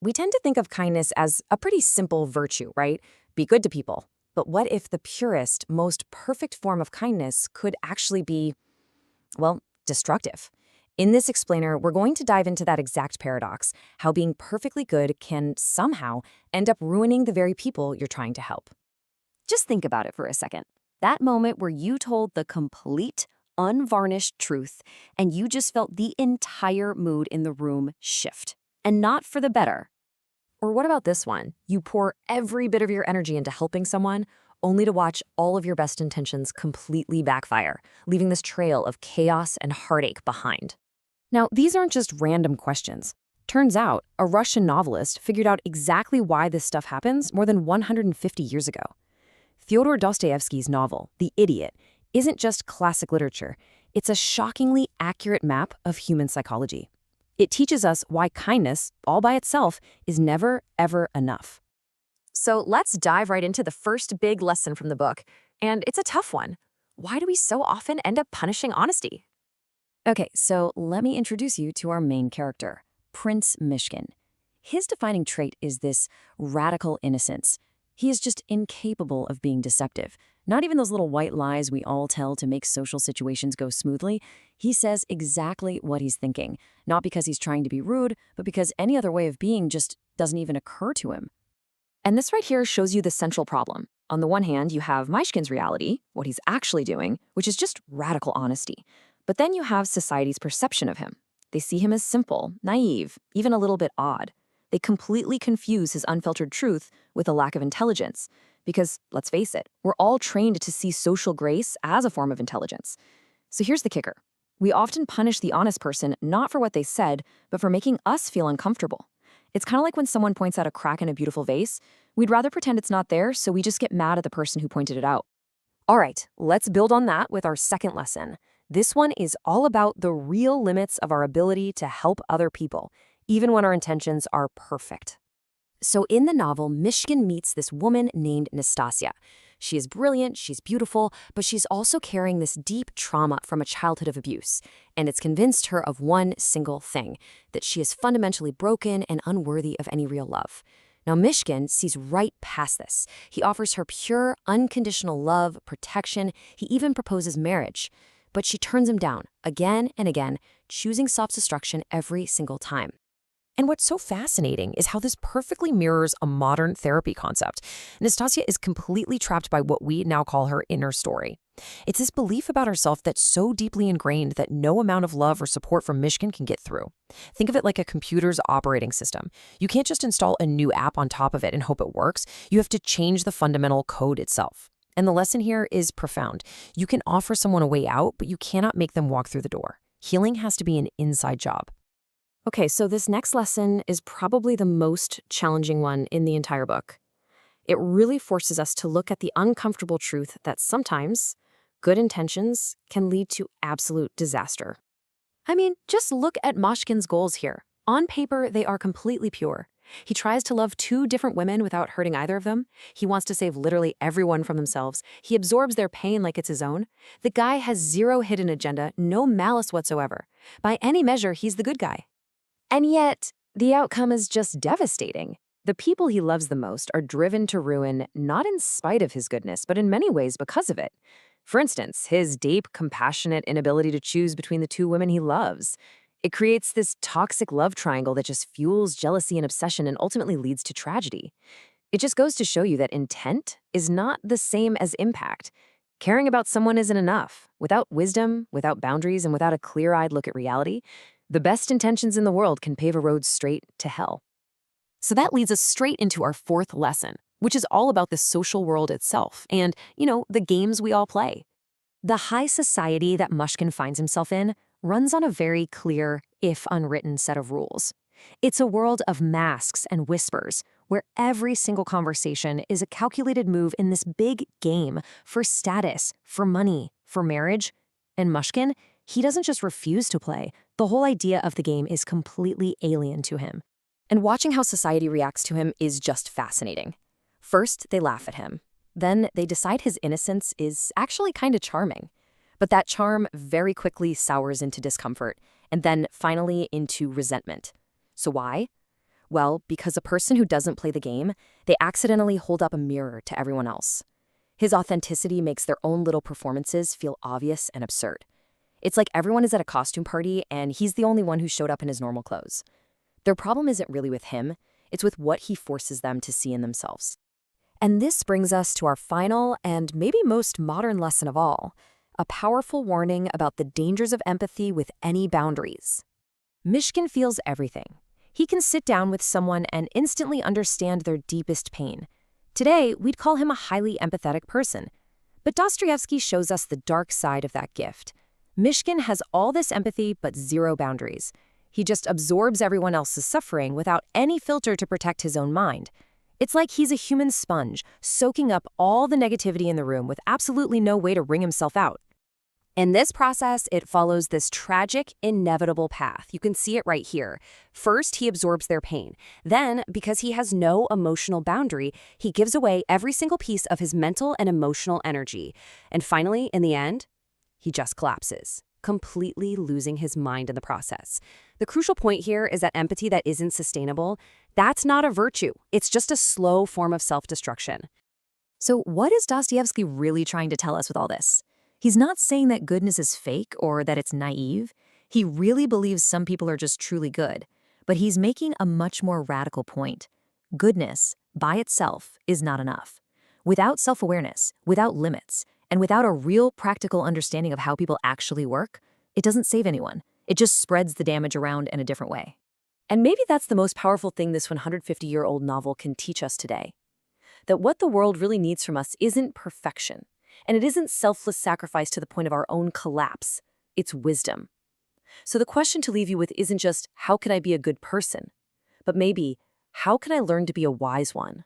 We tend to think of kindness as a pretty simple virtue, right? Be good to people. But what if the purest, most perfect form of kindness could actually be, well, destructive? In this explainer, we're going to dive into that exact paradox, how being perfectly good can somehow end up ruining the very people you're trying to help. Just think about it for a second. That moment where you told the complete, unvarnished truth, and you just felt the entire mood in the room shift. And not for the better. Or what about this one? You pour every bit of your energy into helping someone, only to watch all of your best intentions completely backfire, leaving this trail of chaos and heartache behind. Now, these aren't just random questions. Turns out, a Russian novelist figured out exactly why this stuff happens more than 150 years ago. Fyodor Dostoevsky's novel, The Idiot, isn't just classic literature. It's a shockingly accurate map of human psychology. It teaches us why kindness, all by itself, is never, ever enough. So let's dive right into the first big lesson from the book. And it's a tough one. Why do we so often end up punishing honesty? Okay, so let me introduce you to our main character, Prince Mishkin. His defining trait is this radical innocence. He is just incapable of being deceptive. Not even those little white lies we all tell to make social situations go smoothly. He says exactly what he's thinking, not because he's trying to be rude, but because any other way of being just doesn't even occur to him. And this right here shows you the central problem. On the one hand, you have Mishkin's reality, what he's actually doing, which is just radical honesty. But then you have society's perception of him. They see him as simple, naive, even a little bit odd. They completely confuse his unfiltered truth with a lack of intelligence. Because, let's face it, we're all trained to see social grace as a form of intelligence. So here's the kicker. We often punish the honest person not for what they said, but for making us feel uncomfortable. It's kind of like when someone points out a crack in a beautiful vase. We'd rather pretend it's not there, so we just get mad at the person who pointed it out. All right, let's build on that with our second lesson. This one is all about the real limits of our ability to help other people, even when our intentions are perfect. So in the novel, Mishkin meets this woman named Nastasia. She is brilliant, she's beautiful, but she's also carrying this deep trauma from a childhood of abuse. And it's convinced her of one single thing, that she is fundamentally broken and unworthy of any real love. Now, Mishkin sees right past this. He offers her pure, unconditional love, protection. He even proposes marriage. But she turns him down again and again, choosing self-destruction every single time. And what's so fascinating is how this perfectly mirrors a modern therapy concept. Nastasia is completely trapped by what we now call her inner story. It's this belief about herself that's so deeply ingrained that no amount of love or support from Mishkin can get through. Think of it like a computer's operating system. You can't just install a new app on top of it and hope it works. You have to change the fundamental code itself. And the lesson here is profound. You can offer someone a way out, but you cannot make them walk through the door. Healing has to be an inside job. Okay, so this next lesson is probably the most challenging one in the entire book. It really forces us to look at the uncomfortable truth that sometimes good intentions can lead to absolute disaster. I mean, just look at Mishkin's goals here. On paper, they are completely pure. He tries to love 2 different women without hurting either of them. He wants to save literally everyone from themselves. He absorbs their pain like it's his own. The guy has zero hidden agenda, no malice whatsoever. By any measure, he's the good guy. And yet, the outcome is just devastating. The people he loves the most are driven to ruin not in spite of his goodness, but in many ways because of it. For instance, his deep, compassionate inability to choose between the 2 women he loves. It creates this toxic love triangle that just fuels jealousy and obsession and ultimately leads to tragedy. It just goes to show you that intent is not the same as impact. Caring about someone isn't enough. Without wisdom, without boundaries, and without a clear-eyed look at reality, the best intentions in the world can pave a road straight to hell. So that leads us straight into our 4th lesson, which is all about the social world itself and, the games we all play. The high society that Mishkin finds himself in runs on a very clear, if unwritten, set of rules. It's a world of masks and whispers, where every single conversation is a calculated move in this big game for status, for money, for marriage. And Mishkin, he doesn't just refuse to play. The whole idea of the game is completely alien to him. And watching how society reacts to him is just fascinating. First, they laugh at him. Then they decide his innocence is actually kind of charming. But that charm very quickly sours into discomfort, and then finally into resentment. So why? Well, because a person who doesn't play the game, they accidentally hold up a mirror to everyone else. His authenticity makes their own little performances feel obvious and absurd. It's like everyone is at a costume party and he's the only one who showed up in his normal clothes. Their problem isn't really with him, it's with what he forces them to see in themselves. And this brings us to our final and maybe most modern lesson of all, a powerful warning about the dangers of empathy with any boundaries. Mishkin feels everything. He can sit down with someone and instantly understand their deepest pain. Today, we'd call him a highly empathetic person. But Dostoevsky shows us the dark side of that gift. Mishkin has all this empathy but zero boundaries. He just absorbs everyone else's suffering without any filter to protect his own mind. It's like he's a human sponge, soaking up all the negativity in the room with absolutely no way to wring himself out. In this process, it follows this tragic, inevitable path. You can see it right here. First, he absorbs their pain. Then, because he has no emotional boundary, he gives away every single piece of his mental and emotional energy. And finally, in the end, he just collapses, completely losing his mind in the process. The crucial point here is that empathy that isn't sustainable, that's not a virtue. It's just a slow form of self-destruction. So what is Dostoevsky really trying to tell us with all this? He's not saying that goodness is fake or that it's naive. He really believes some people are just truly good. But he's making a much more radical point. Goodness, by itself, is not enough. Without self-awareness, without limits, and without a real practical understanding of how people actually work, it doesn't save anyone. It just spreads the damage around in a different way. And maybe that's the most powerful thing this 150-year-old novel can teach us today. That what the world really needs from us isn't perfection. And it isn't selfless sacrifice to the point of our own collapse. It's wisdom. So the question to leave you with isn't just, how can I be a good person? But maybe, how can I learn to be a wise one?